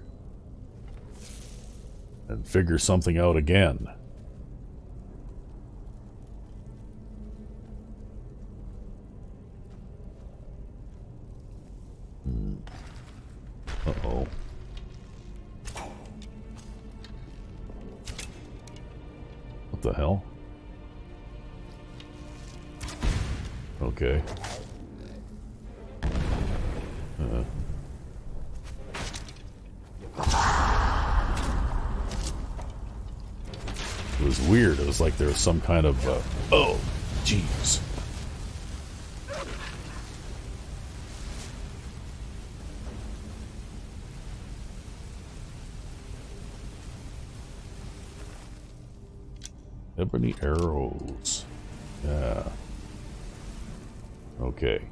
and figure something out again. Uh-oh. What the hell? Okay. It was weird. It was like there was some kind of, oh, jeez. Ebony arrows. Yeah. Okay.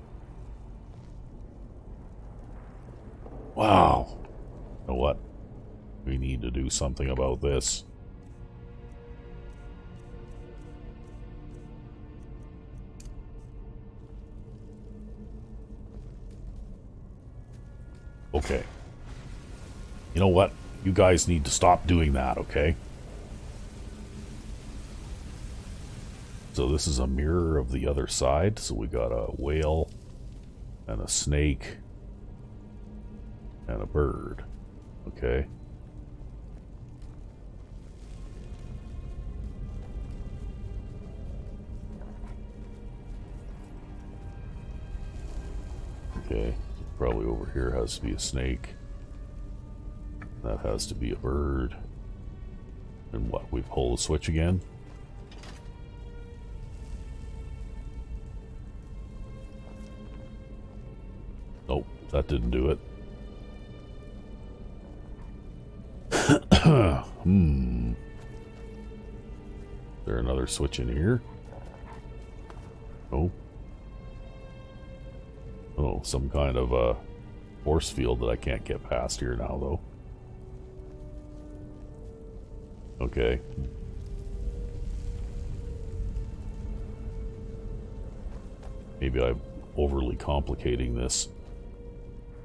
Wow. You know what? We need to do something about this. Okay. You know what? You guys need to stop doing that, okay? So this is a mirror of the other side. So we got a whale and a snake and a bird. Okay. Okay, probably over here has to be a snake. That has to be a bird. And what, we pull the switch again? Nope, that didn't do it. Is there another switch in here? Nope. Oh, some kind of a force field that I can't get past here now, though. Okay. Maybe I'm overly complicating this.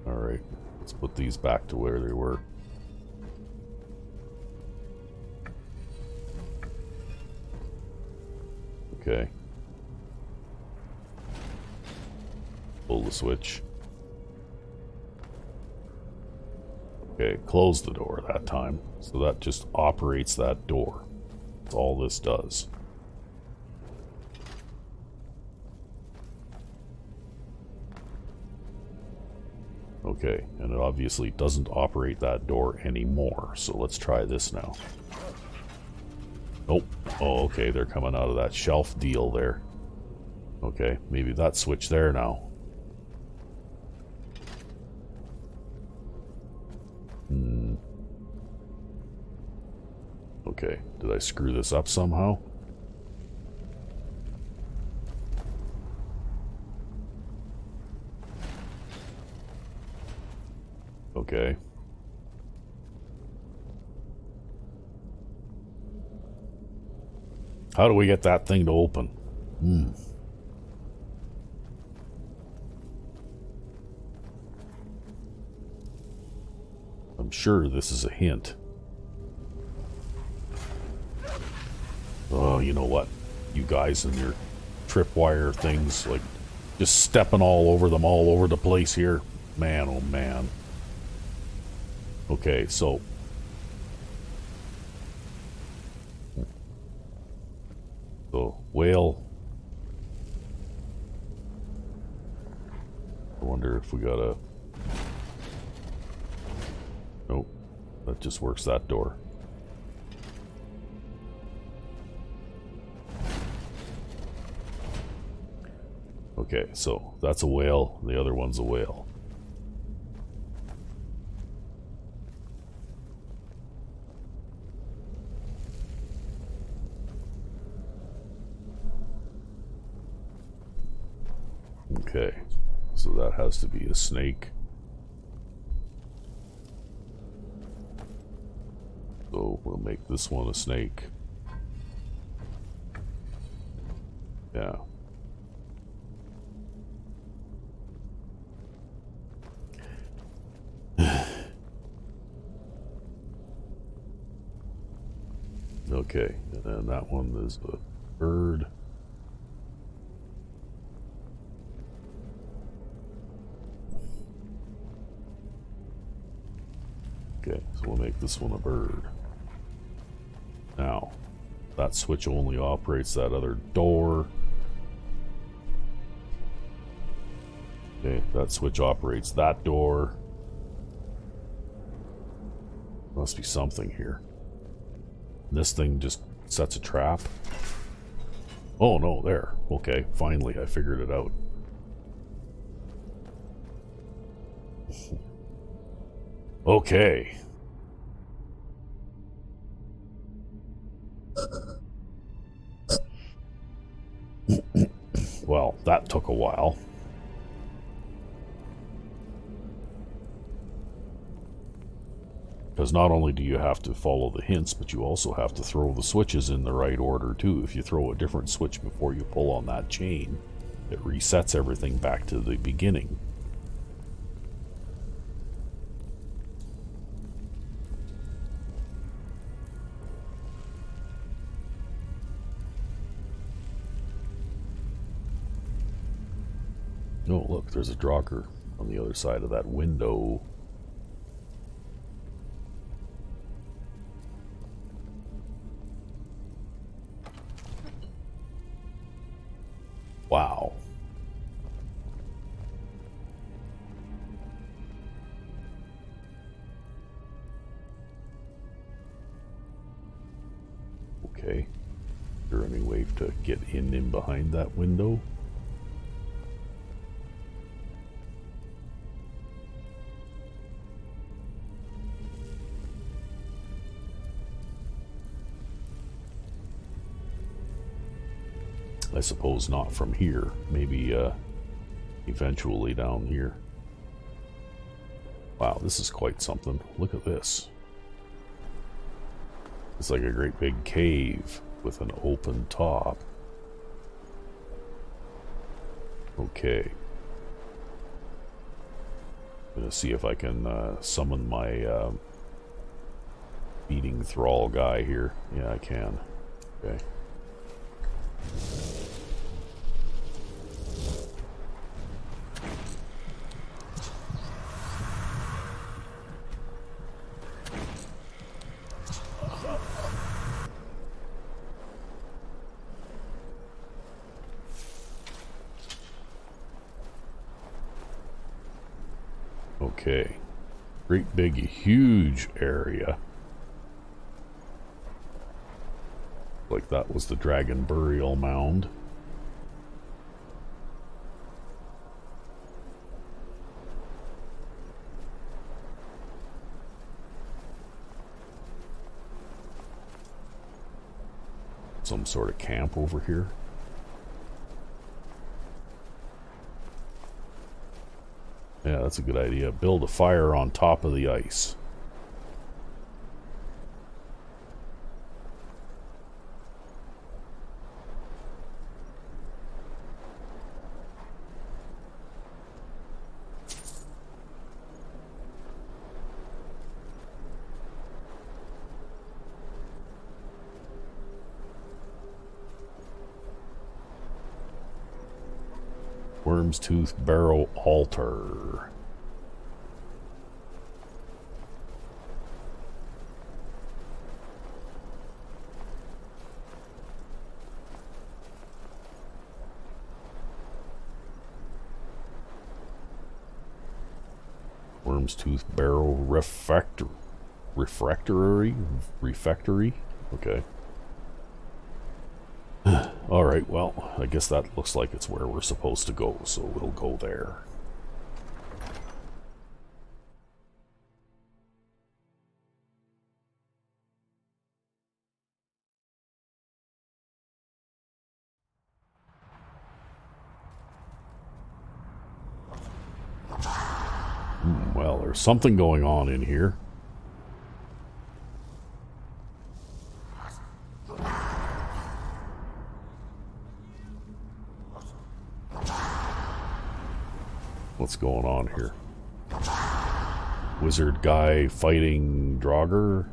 Alright, let's put these back to where they were. Okay. Pull the switch. Okay, close the door that time. So that just operates that door. That's all this does. Okay, and it obviously doesn't operate that door anymore. So let's try this now. Nope. Oh, okay, they're coming out of that shelf deal there. Okay, maybe that switch there now. Okay, did I screw this up somehow? Okay. How do we get that thing to open? I'm sure this is a hint. Oh, you know what? You guys and your tripwire things, like, just stepping all over them all over the place here. Man, oh man. Okay, so... So, whale. I wonder if we got a... Nope. That just works that door. Okay, so that's a whale. The other one's a whale. Okay, so that has to be a snake. So we'll make this one a snake. Yeah. Okay, and then that one is a bird. Okay, so we'll make this one a bird. Now, that switch only operates that other door. Okay, that switch operates that door. Must be something here. This thing just sets a trap. Oh no, there. Okay, finally I figured it out. Okay. Well, that took a while. Because not only do you have to follow the hints, but you also have to throw the switches in the right order too. If you throw a different switch before you pull on that chain, it resets everything back to the beginning. Oh, look, there's a Draugr on the other side of that window. Wow. Okay. Is there any way to get in behind that window? I suppose not from here. Maybe eventually down here. Wow, this is quite something. Look at this. It's like a great big cave with an open top. Okay. I'm gonna see if I can summon my beating thrall guy here. Yeah, I can. Okay. Okay. Great big huge area. Like that was the dragon burial mound. Some sort of camp over here. Yeah, that's a good idea. Build a fire on top of the ice. Worm's Tooth Barrow Altar. Worm's Tooth Barrow Refractory? Okay. Alright, well, I guess that looks like it's where we're supposed to go, so we'll go there. Well, there's something going on in here. What's going on here? Wizard guy fighting Draugr?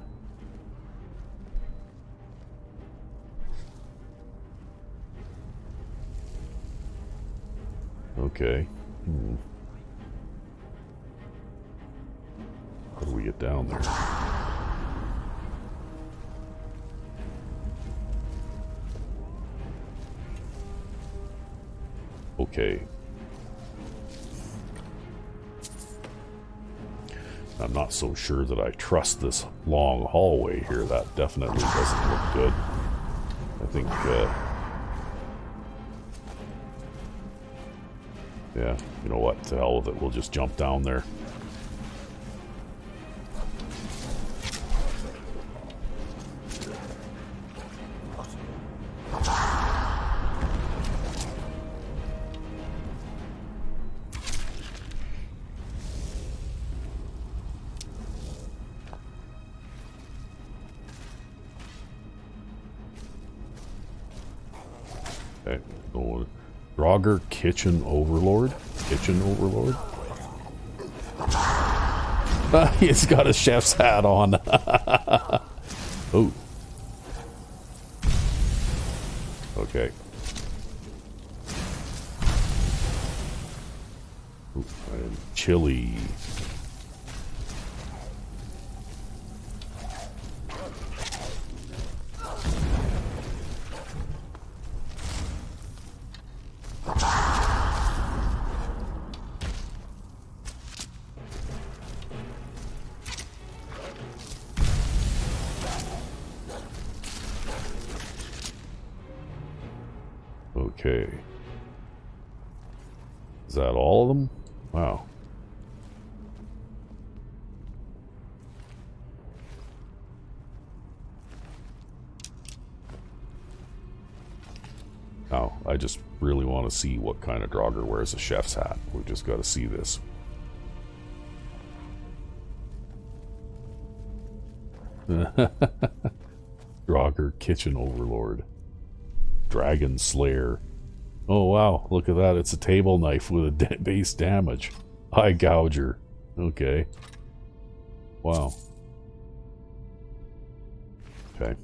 Okay. How do we get down there? Okay. I'm not so sure that I trust this long hallway here. That definitely doesn't look good. I think, yeah, you know what? To hell with it. We'll just jump down there. Okay, so Draugr Kitchen Overlord? Kitchen Overlord? He's got a chef's hat on. Oh. Okay. Ooh, and chili. Okay. Is that all of them? Wow. Now, I just really want to see what kind of Draugr wears a chef's hat. We just got to see this. Draugr Kitchen Overlord. Dragon Slayer. Oh wow, look at that. It's a table knife with a base damage. Eye Gouger. Okay. Wow. Okay.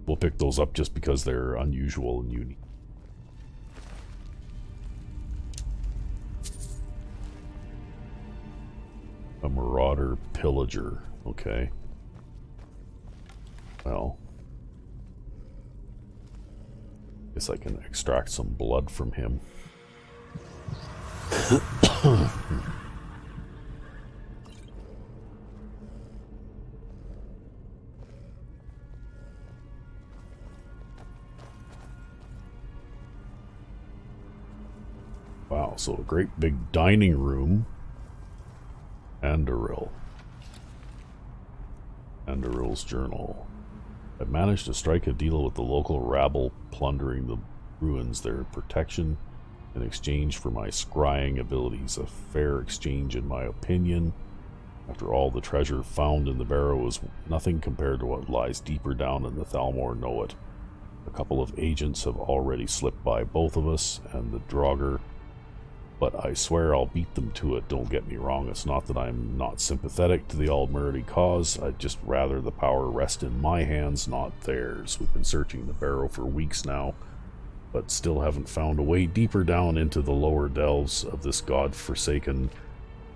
We'll pick those up just because they're unusual and unique. A Marauder Pillager. Okay. Well. Guess I can extract some blood from him. Wow, so a great big dining room. Andoril. Andoril's journal. I managed to strike a deal with the local rabble, plundering the ruins, their protection in exchange for my scrying abilities. A fair exchange in my opinion. After all, the treasure found in the barrow is nothing compared to what lies deeper down in the Thalmor Knowit. A couple of agents have already slipped by both of us and the Draugr, but I swear I'll beat them to it. Don't get me wrong, it's not that I'm not sympathetic to the Aldmurdy cause. I'd just rather the power rest in my hands, not theirs. We've been searching the barrow for weeks now, but still haven't found a way deeper down into the lower delves of this god-forsaken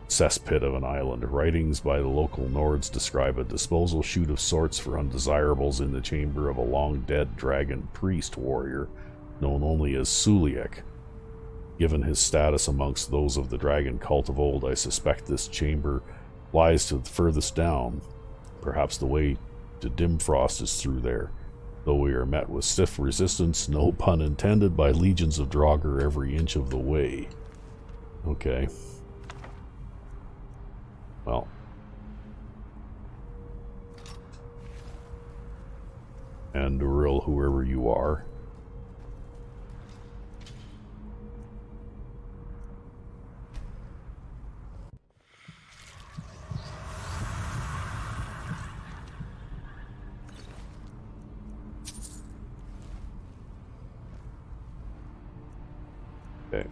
cesspit of an island. Writings by the local Nords describe a disposal chute of sorts for undesirables in the chamber of a long-dead dragon priest warrior known only as Suliek. Given his status amongst those of the dragon cult of old, I suspect this chamber lies to the furthest down. Perhaps the way to Dimfrost is through there, though we are met with stiff resistance, no pun intended, by legions of Draugr every inch of the way. Okay. Well. Andoril, whoever you are. Okay.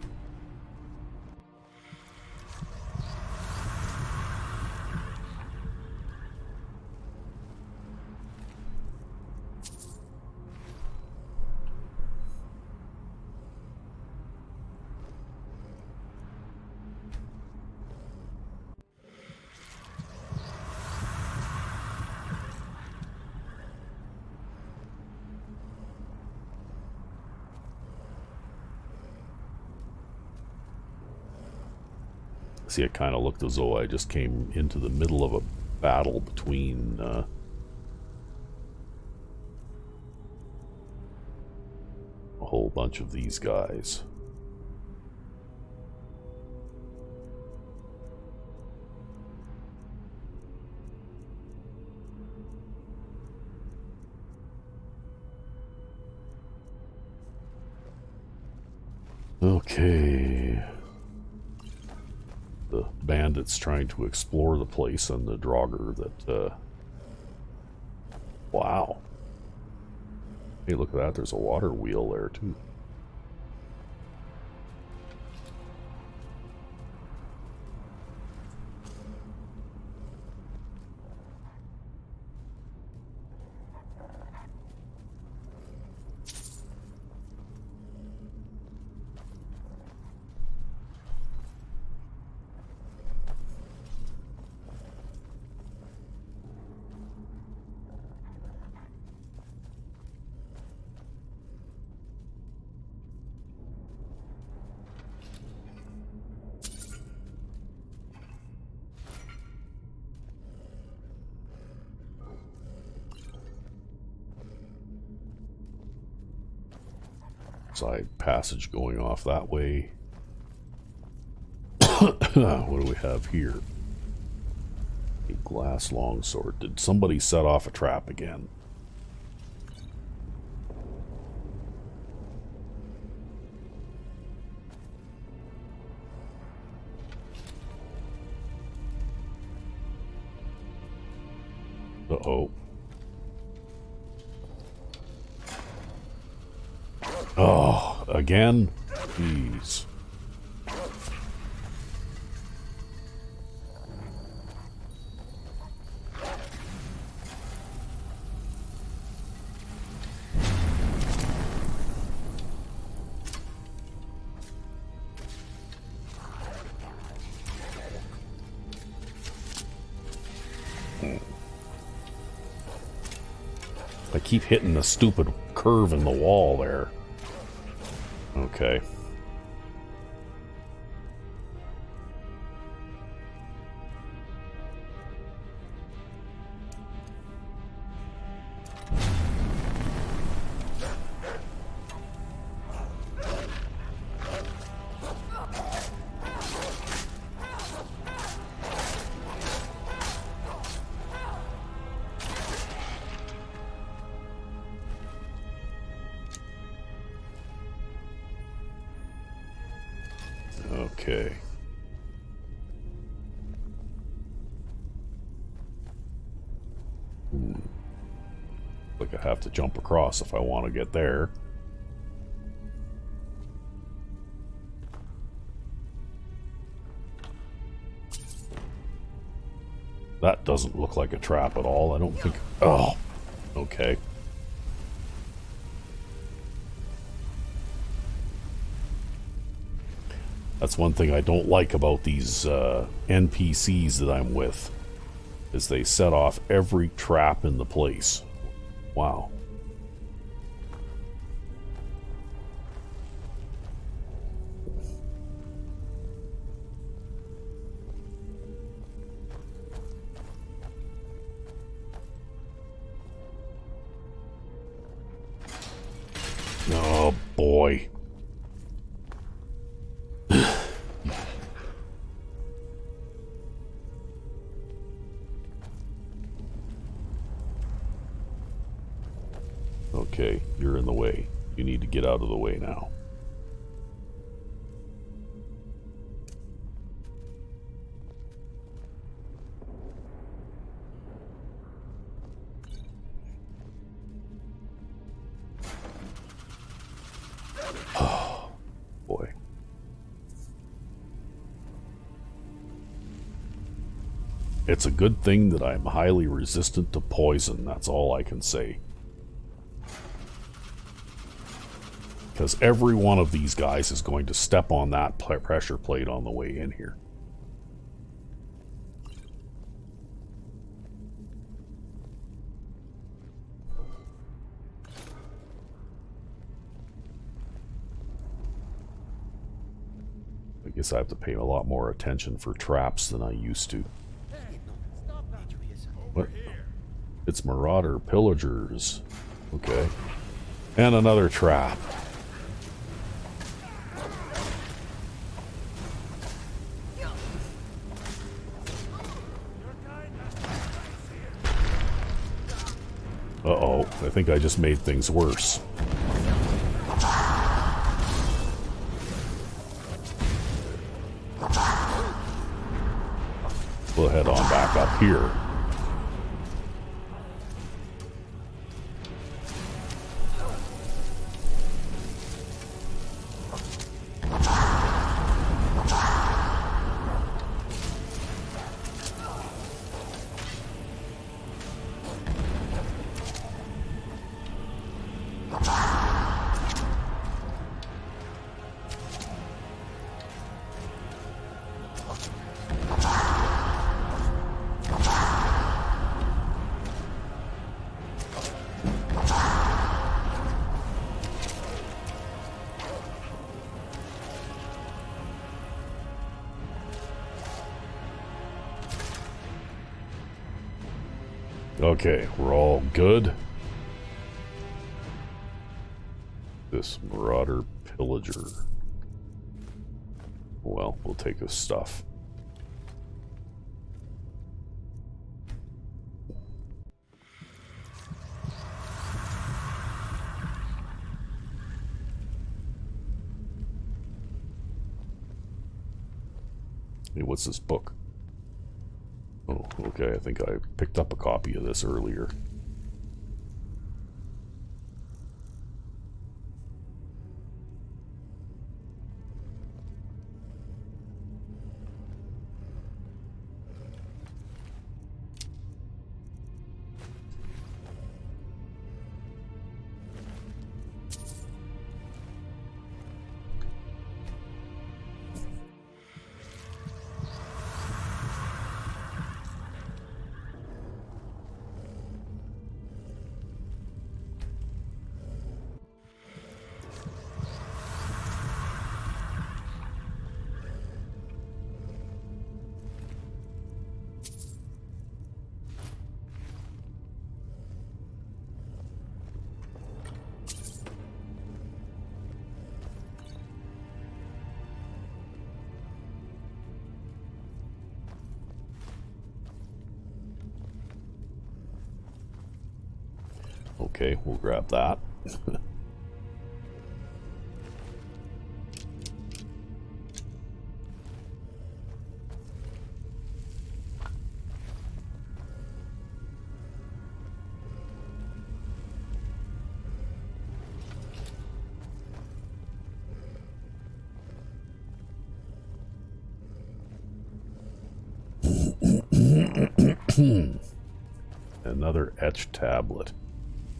See, it kind of looked as though I just came into the middle of a battle between a whole bunch of these guys. Okay. The bandits trying to explore the place and the Draugr that, wow. Hey, look at that, there's a water wheel there, too. Side passage going off that way. What do we have here? A glass longsword. Did somebody set off a trap again? Uh-oh. Oh, again? Jeez. I keep hitting the stupid curve in the wall there. Okay. Okay. Like I have to jump across if I want to get there. That doesn't look like a trap at all. I don't think... Oh, okay. That's one thing I don't like about these NPCs that I'm with, is they set off every trap in the place. Wow. Oh boy. Okay, you're in the way. You need to get out of the way now. Oh, boy. It's a good thing that I'm highly resistant to poison, that's all I can say. Because every one of these guys is going to step on that pressure plate on the way in here. I guess I have to pay a lot more attention for traps than I used to. What? It's Marauder Pillagers. Okay. And another trap. Uh-oh, I think I just made things worse. We'll head on back up here. Okay, we're all good. This marauder pillager. Well, we'll take his stuff. Hey, what's this book? Oh, okay, I think I picked up a copy of this earlier. Okay, we'll grab that. Another etched tablet.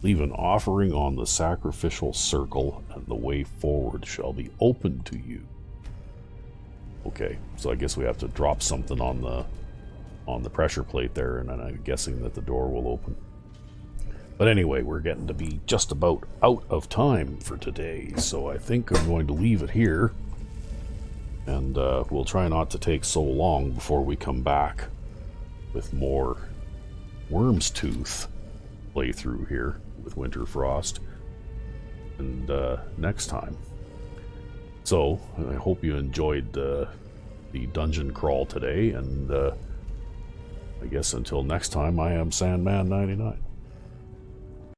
Leave an offering on the sacrificial circle, and the way forward shall be open to you. Okay, so I guess we have to drop something on the pressure plate there, and then I'm guessing that the door will open. But anyway, we're getting to be just about out of time for today, so I think I'm going to leave it here. And we'll try not to take so long before we come back with more Worm's Tooth playthrough here with Winter Frost, and next time. So I hope you enjoyed the dungeon crawl today, and I guess until next time, I am Sandman99.